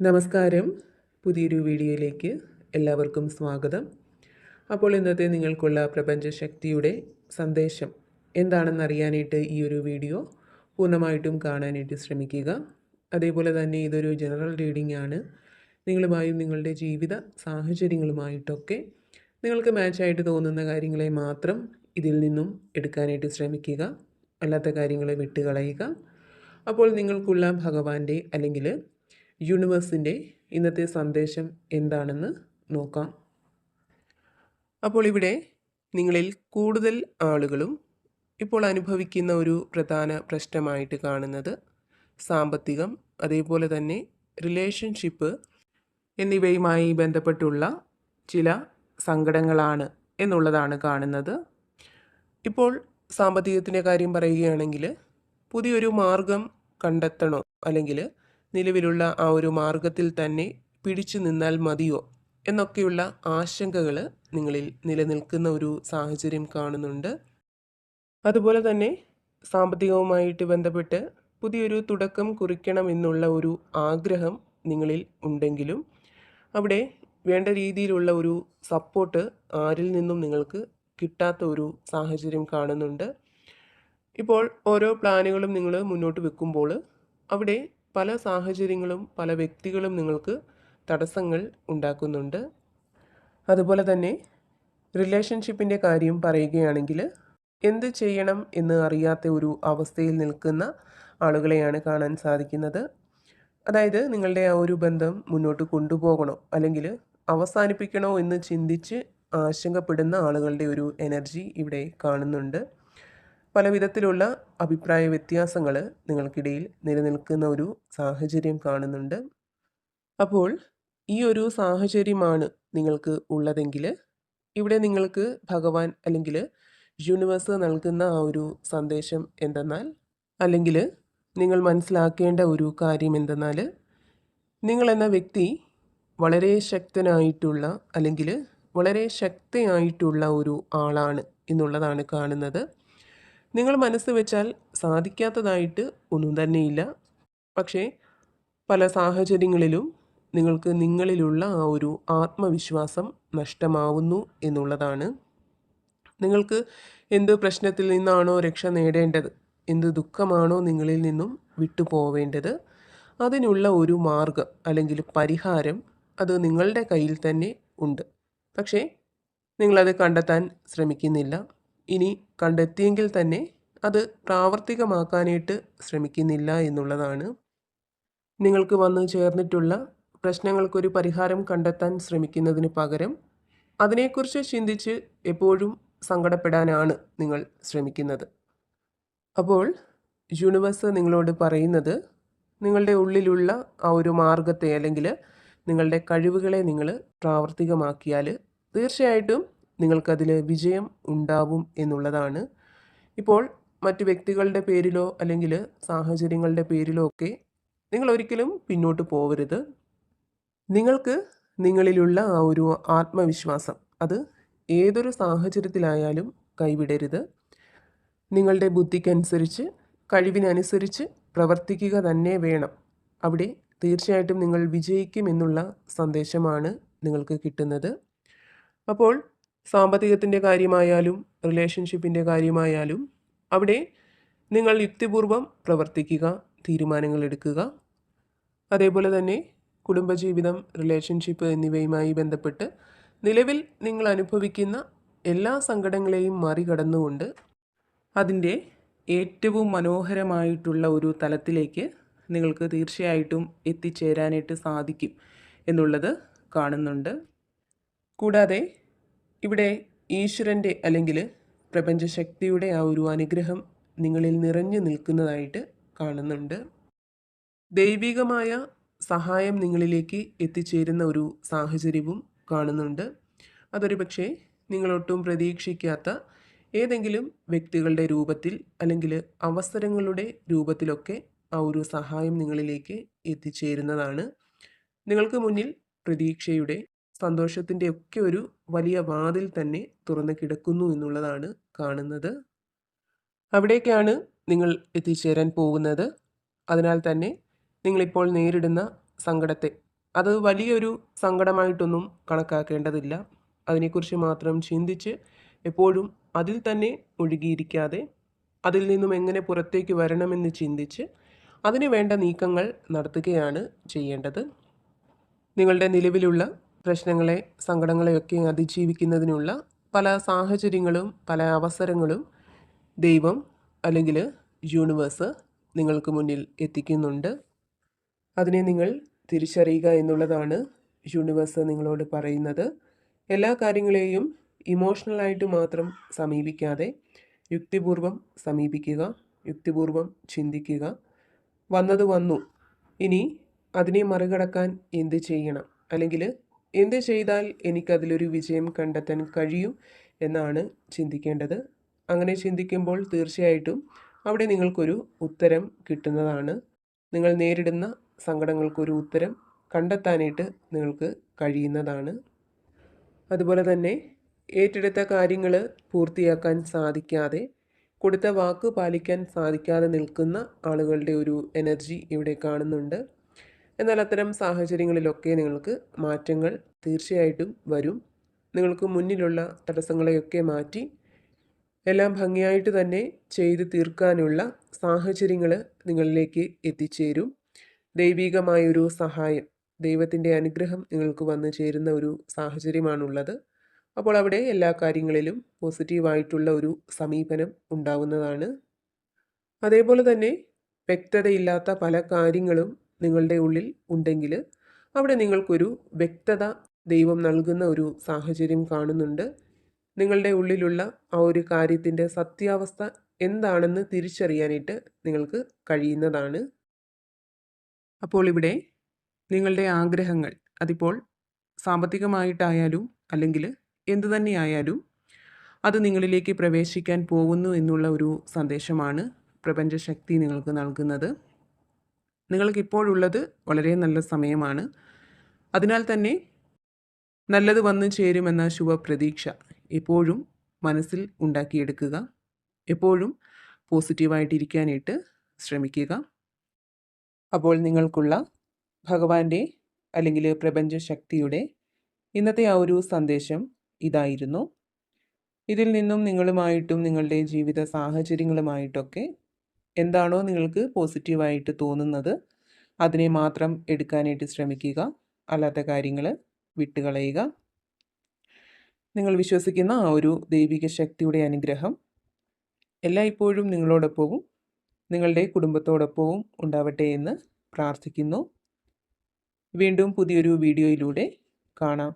നമസ്കാരം. പുതിയൊരു വീഡിയോയിലേക്ക് എല്ലാവർക്കും സ്വാഗതം. അപ്പോൾ ഇന്നത്തെ നിങ്ങൾക്കുള്ള പ്രപഞ്ചശക്തിയുടെ സന്ദേശം എന്താണെന്നറിയാനായിട്ട് ഈ ഒരു വീഡിയോ പൂർണ്ണമായിട്ടും കാണാനായിട്ട് ശ്രമിക്കുക. അതേപോലെ തന്നെ ഇതൊരു ജനറൽ റീഡിംഗ് ആണ്. നിങ്ങളുമായും നിങ്ങളുടെ ജീവിത സാഹചര്യങ്ങളുമായിട്ടൊക്കെ നിങ്ങൾക്ക് മാച്ചായിട്ട് തോന്നുന്ന കാര്യങ്ങളെ മാത്രം ഇതിൽ നിന്നും എടുക്കാനായിട്ട് ശ്രമിക്കുക. അല്ലാത്ത കാര്യങ്ങളെ വിട്ടുകളയുക. അപ്പോൾ നിങ്ങൾക്കുള്ള ഭഗവാന്റെ അല്ലെങ്കിൽ യൂണിവേഴ്സിൻ്റെ ഇന്നത്തെ സന്ദേശം എന്താണെന്ന് നോക്കാം. അപ്പോൾ ഇവിടെ നിങ്ങളിൽ കൂടുതൽ ആളുകളും ഇപ്പോൾ അനുഭവിക്കുന്ന ഒരു പ്രധാന പ്രശ്നമായിട്ട് കാണുന്നത് സാമ്പത്തികം, അതേപോലെ തന്നെ റിലേഷൻഷിപ്പ് എന്നിവയുമായി ബന്ധപ്പെട്ടുള്ള ചില സങ്കടങ്ങളാണ് എന്നുള്ളതാണ് കാണുന്നത്. ഇപ്പോൾ സാമ്പത്തികത്തിൻ്റെ കാര്യം പറയുകയാണെങ്കിൽ പുതിയൊരു മാർഗം കണ്ടെത്തണോ അല്ലെങ്കിൽ നിലവിലുള്ള ആ ഒരു മാർഗത്തിൽ തന്നെ പിടിച്ചു നിന്നാൽ മതിയോ എന്നൊക്കെയുള്ള ആശങ്കകൾ നിങ്ങളിൽ നിലനിൽക്കുന്ന ഒരു സാഹചര്യം കാണുന്നുണ്ട്. അതുപോലെ തന്നെ സാമ്പത്തികവുമായിട്ട് ബന്ധപ്പെട്ട് പുതിയൊരു തുടക്കം കുറിക്കണം എന്നുള്ള ഒരു ആഗ്രഹം നിങ്ങളിൽ ഉണ്ടെങ്കിലും അവിടെ വേണ്ട രീതിയിലുള്ള ഒരു സപ്പോർട്ട് ആരിൽ നിന്നും നിങ്ങൾക്ക് കിട്ടാത്ത ഒരു സാഹചര്യം കാണുന്നുണ്ട്. ഇപ്പോൾ ഓരോ പ്ലാനുകളും നിങ്ങൾ മുന്നോട്ട് വെക്കുമ്പോൾ അവിടെ പല സാഹചര്യങ്ങളും പല വ്യക്തികളും നിങ്ങൾക്ക് തടസ്സങ്ങൾ ഉണ്ടാക്കുന്നുണ്ട്. അതുപോലെ തന്നെ റിലേഷൻഷിപ്പിൻ്റെ കാര്യം പറയുകയാണെങ്കിൽ എന്ത് ചെയ്യണം എന്ന് അറിയാത്ത ഒരു അവസ്ഥയിൽ നിൽക്കുന്ന ആളുകളെയാണ് കാണാൻ സാധിക്കുന്നത്. അതായത് നിങ്ങളുടെ ആ ഒരു ബന്ധം മുന്നോട്ട് കൊണ്ടുപോകണോ അല്ലെങ്കിൽ അവസാനിപ്പിക്കണോ എന്ന് ചിന്തിച്ച് ആശങ്കപ്പെടുന്ന ആളുകളുടെ ഒരു എനർജി ഇവിടെ കാണുന്നുണ്ട്. പല വിധത്തിലുള്ള അഭിപ്രായ വ്യത്യാസങ്ങൾ നിങ്ങൾക്കിടയിൽ നിലനിൽക്കുന്ന ഒരു സാഹചര്യം കാണുന്നുണ്ട്. അപ്പോൾ ഈ ഒരു സാഹചര്യമാണ് നിങ്ങൾക്ക് ഉള്ളതെങ്കിൽ ഇവിടെ നിങ്ങൾക്ക് ഭഗവാൻ അല്ലെങ്കിൽ യൂണിവേഴ്സ് നൽകുന്ന ആ ഒരു സന്ദേശം എന്തെന്നാൽ, അല്ലെങ്കിൽ നിങ്ങൾ മനസ്സിലാക്കേണ്ട ഒരു കാര്യം എന്തെന്നാൽ, നിങ്ങളെന്ന വ്യക്തി വളരെ ശക്തനായിട്ടുള്ള അല്ലെങ്കിൽ വളരെ ശക്തിയായിട്ടുള്ള ഒരു ആളാണ് എന്നുള്ളതാണ് കാണുന്നത്. നിങ്ങൾ മനസ്സ് വെച്ചാൽ സാധിക്കാത്തതായിട്ട് ഒന്നും തന്നെയില്ല. പക്ഷേ പല സാഹചര്യങ്ങളിലും നിങ്ങൾക്ക് നിങ്ങളിലുള്ള ആ ഒരു ആത്മവിശ്വാസം നഷ്ടമാവുന്നു എന്നുള്ളതാണ്. നിങ്ങൾക്ക് എന്ത് പ്രശ്നത്തിൽ നിന്നാണോ രക്ഷ നേടേണ്ടത്, എന്ത് ദുഃഖമാണോ നിങ്ങളിൽ നിന്നും വിട്ടുപോവേണ്ടത്, അതിനുള്ള ഒരു മാർഗം അല്ലെങ്കിൽ പരിഹാരം അത് നിങ്ങളുടെ കയ്യിൽ തന്നെ ഉണ്ട്. പക്ഷേ നിങ്ങളത് കണ്ടെത്താൻ ശ്രമിക്കുന്നില്ല. ഇനി കണ്ടെത്തിയെങ്കിൽ തന്നെ അത് പ്രാവർത്തികമാക്കാനായിട്ട് ശ്രമിക്കുന്നില്ല എന്നുള്ളതാണ്. നിങ്ങൾക്ക് വന്നു ചേർന്നിട്ടുള്ള പ്രശ്നങ്ങൾക്കൊരു പരിഹാരം കണ്ടെത്താൻ ശ്രമിക്കുന്നതിന് പകരം അതിനെക്കുറിച്ച് ചിന്തിച്ച് എപ്പോഴും സങ്കടപ്പെടാനാണ് നിങ്ങൾ ശ്രമിക്കുന്നത്. അപ്പോൾ യൂണിവേഴ്സ് നിങ്ങളോട് പറയുന്നത്, നിങ്ങളുടെ ഉള്ളിലുള്ള ആ ഒരു മാർഗത്തെ അല്ലെങ്കിൽ നിങ്ങളുടെ കഴിവുകളെ നിങ്ങൾ പ്രാവർത്തികമാക്കിയാൽ തീർച്ചയായിട്ടും നിങ്ങൾക്കതിൽ വിജയം ഉണ്ടാവും എന്നുള്ളതാണ്. ഇപ്പോൾ മറ്റു വ്യക്തികളുടെ പേരിലോ അല്ലെങ്കിൽ സാഹചര്യങ്ങളുടെ പേരിലോ ഒക്കെ നിങ്ങൾ ഒരിക്കലും പിന്നോട്ട് പോവരുത്. നിങ്ങൾക്ക് നിങ്ങളിലുള്ള ആ ഒരു ആത്മവിശ്വാസം അത് ഏതൊരു സാഹചര്യത്തിലായാലും കൈവിടരുത്. നിങ്ങളുടെ ബുദ്ധിക്കനുസരിച്ച് കഴിവിനനുസരിച്ച് പ്രവർത്തിക്കുക തന്നെ വേണം. അവിടെ തീർച്ചയായിട്ടും നിങ്ങൾ വിജയിക്കുമെന്നുള്ള സന്ദേശമാണ് നിങ്ങൾക്ക് കിട്ടുന്നത്. അപ്പോൾ സാമ്പത്തികത്തിൻ്റെ കാര്യമായാലും റിലേഷൻഷിപ്പിൻ്റെ കാര്യമായാലും അവിടെ നിങ്ങൾ യുക്തിപൂർവം പ്രവർത്തിക്കുക, തീരുമാനങ്ങൾ എടുക്കുക. അതേപോലെ തന്നെ കുടുംബജീവിതം, റിലേഷൻഷിപ്പ് എന്നിവയുമായി ബന്ധപ്പെട്ട് നിലവിൽ നിങ്ങൾ അനുഭവിക്കുന്ന എല്ലാ സങ്കടങ്ങളെയും മറികടന്നുകൊണ്ട് അതിൻ്റെ ഏറ്റവും മനോഹരമായിട്ടുള്ള ഒരു തലത്തിലേക്ക് നിങ്ങൾക്ക് തീർച്ചയായിട്ടും എത്തിച്ചേരാനായിട്ട് സാധിക്കും എന്നുള്ളത് കാണുന്നുണ്ട്. കൂടാതെ ഇവിടെ ഈശ്വരൻ്റെ അല്ലെങ്കിൽ പ്രപഞ്ചശക്തിയുടെ ആ ഒരു അനുഗ്രഹം നിങ്ങളിൽ നിറഞ്ഞു നിൽക്കുന്നതായിട്ട് കാണുന്നുണ്ട്. ദൈവികമായ സഹായം നിങ്ങളിലേക്ക് എത്തിച്ചേരുന്ന ഒരു സാഹചര്യവും കാണുന്നുണ്ട്. അതൊരു പക്ഷേ നിങ്ങളൊട്ടും പ്രതീക്ഷിക്കാത്ത ഏതെങ്കിലും വ്യക്തികളുടെ രൂപത്തിൽ അല്ലെങ്കിൽ അവസരങ്ങളുടെ രൂപത്തിലൊക്കെ ആ ഒരു സഹായം നിങ്ങളിലേക്ക് എത്തിച്ചേരുന്നതാണ്. നിങ്ങൾക്ക് മുന്നിൽ പ്രതീക്ഷയുടെ, സന്തോഷത്തിൻ്റെ ഒക്കെ ഒരു വലിയ വാതിൽ തന്നെ തുറന്നു കിടക്കുന്നു എന്നുള്ളതാണ് കാണുന്നത്. അവിടേക്കാണ് നിങ്ങൾ എത്തിച്ചേരാൻ പോകുന്നത്. അതിനാൽ തന്നെ നിങ്ങളിപ്പോൾ നേരിടുന്ന സങ്കടത്തെ അത് വലിയൊരു സങ്കടമായിട്ടൊന്നും കണക്കാക്കേണ്ടതില്ല. അതിനെക്കുറിച്ച് മാത്രം ചിന്തിച്ച് എപ്പോഴും അതിൽ തന്നെ മുഴുകിയിരിക്കാതെ അതിൽ നിന്നും എങ്ങനെ പുറത്തേക്ക് വരണമെന്ന് ചിന്തിച്ച് അതിന് വേണ്ട നീക്കങ്ങൾ നടത്തുകയാണ് ചെയ്യേണ്ടത്. നിങ്ങളുടെ നിലവിലുള്ള പ്രശ്നങ്ങളെ സങ്കടങ്ങളെയൊക്കെ അതിജീവിക്കുന്നതിനുള്ള പല സാഹചര്യങ്ങളും പല അവസരങ്ങളും ദൈവം അല്ലെങ്കിൽ യൂണിവേഴ്സ് നിങ്ങൾക്ക് മുന്നിൽ എത്തിക്കുന്നുണ്ട്. അതിനെ നിങ്ങൾ തിരിച്ചറിയുക എന്നുള്ളതാണ് യൂണിവേഴ്സ് നിങ്ങളോട് പറയുന്നത്. എല്ലാ കാര്യങ്ങളെയും ഇമോഷണലായിട്ട് മാത്രം സമീപിക്കാതെ യുക്തിപൂർവം സമീപിക്കുക, യുക്തിപൂർവം ചിന്തിക്കുക. വന്നത് വന്നു, ഇനി അതിനെ മറികടക്കാൻ എന്ത് ചെയ്യണം, അല്ലെങ്കിൽ എന്ത് ചെയ്താൽ എനിക്കതിലൊരു വിജയം കണ്ടെത്താൻ കഴിയും എന്നാണ് ചിന്തിക്കേണ്ടത്. അങ്ങനെ ചിന്തിക്കുമ്പോൾ തീർച്ചയായിട്ടും അവിടെ നിങ്ങൾക്കൊരു ഉത്തരം കിട്ടുന്നതാണ്. നിങ്ങൾ നേരിടുന്ന സങ്കടങ്ങൾക്കൊരു ഉത്തരം കണ്ടെത്താനായിട്ട് നിങ്ങൾക്ക് കഴിയുന്നതാണ്. അതുപോലെ തന്നെ ഏറ്റെടുത്ത കാര്യങ്ങൾ പൂർത്തിയാക്കാൻ സാധിക്കാതെ, കൊടുത്ത വാക്ക് പാലിക്കാൻ സാധിക്കാതെ നിൽക്കുന്ന ആളുകളുടെ ഒരു എനർജി ഇവിടെ കാണുന്നുണ്ട്. എന്നാൽ അത്തരം സാഹചര്യങ്ങളിലൊക്കെ നിങ്ങൾക്ക് മാറ്റങ്ങൾ തീർച്ചയായിട്ടും വരും. നിങ്ങൾക്ക് മുന്നിലുള്ള തടസ്സങ്ങളെയൊക്കെ മാറ്റി എല്ലാം ഭംഗിയായിട്ട് തന്നെ ചെയ്തു തീർക്കാനുള്ള സാഹചര്യങ്ങൾ നിങ്ങളിലേക്ക് എത്തിച്ചേരും. ദൈവികമായൊരു സഹായം, ദൈവത്തിൻ്റെ അനുഗ്രഹം നിങ്ങൾക്ക് വന്നു ചേരുന്ന ഒരു സാഹചര്യമാണുള്ളത്. അപ്പോൾ അവിടെ എല്ലാ കാര്യങ്ങളിലും പോസിറ്റീവായിട്ടുള്ള ഒരു സമീപനം ഉണ്ടാവുന്നതാണ്. അതേപോലെ തന്നെ വ്യക്തതയില്ലാത്ത പല കാര്യങ്ങളും നിങ്ങളുടെ ഉള്ളിൽ ഉണ്ടെങ്കിൽ അവിടെ നിങ്ങൾക്കൊരു വ്യക്തത ദൈവം നൽകുന്ന ഒരു സാഹചര്യം കാണുന്നുണ്ട്. നിങ്ങളുടെ ഉള്ളിലുള്ള ആ ഒരു കാര്യത്തിൻ്റെ സത്യാവസ്ഥ എന്താണെന്ന് തിരിച്ചറിയാനായിട്ട് നിങ്ങൾക്ക് കഴിയുന്നതാണ്. അപ്പോൾ ഇവിടെ നിങ്ങളുടെ ആഗ്രഹങ്ങൾ, അതിപ്പോൾ സാമ്പത്തികമായിട്ടായാലും അല്ലെങ്കിൽ എന്തു തന്നെയായാലും അത് നിങ്ങളിലേക്ക് പ്രവേശിക്കാൻ പോകുന്നു എന്നുള്ള ഒരു സന്ദേശമാണ് പ്രപഞ്ചശക്തി നിങ്ങൾക്ക് നൽകുന്നത്. നിങ്ങൾക്കിപ്പോഴുള്ളത് വളരെ നല്ല സമയമാണ്. അതിനാൽ തന്നെ നല്ലത് വന്നു ചേരുമെന്ന ശുഭപ്രതീക്ഷ എപ്പോഴും മനസ്സിൽ ഉണ്ടാക്കിയെടുക്കുക. എപ്പോഴും പോസിറ്റീവായിട്ടിരിക്കാനായിട്ട് ശ്രമിക്കുക. അപ്പോൾ നിങ്ങൾക്കുള്ള ഭഗവാന്റെ അല്ലെങ്കിൽ പ്രപഞ്ചശക്തിയുടെ ഇന്നത്തെ ആ ഒരു സന്ദേശം ഇതായിരുന്നു. ഇതിൽ നിന്നും നിങ്ങളുമായിട്ടും നിങ്ങളുടെ ജീവിത സാഹചര്യങ്ങളുമായിട്ടൊക്കെ എന്താണോ നിങ്ങൾക്ക് പോസിറ്റീവായിട്ട് തോന്നുന്നത് അതിനെ മാത്രം എടുക്കാനായിട്ട് ശ്രമിക്കുക. അല്ലാത്ത കാര്യങ്ങൾ വിട്ടുകളയുക. നിങ്ങൾ വിശ്വസിക്കുന്ന ആ ഒരു ദൈവിക ശക്തിയുടെ അനുഗ്രഹം എല്ലായ്പ്പോഴും നിങ്ങളോടൊപ്പവും നിങ്ങളുടെ കുടുംബത്തോടൊപ്പവും ഉണ്ടാവട്ടെ എന്ന് പ്രാർത്ഥിക്കുന്നു. വീണ്ടും പുതിയൊരു വീഡിയോയിലൂടെ കാണാം.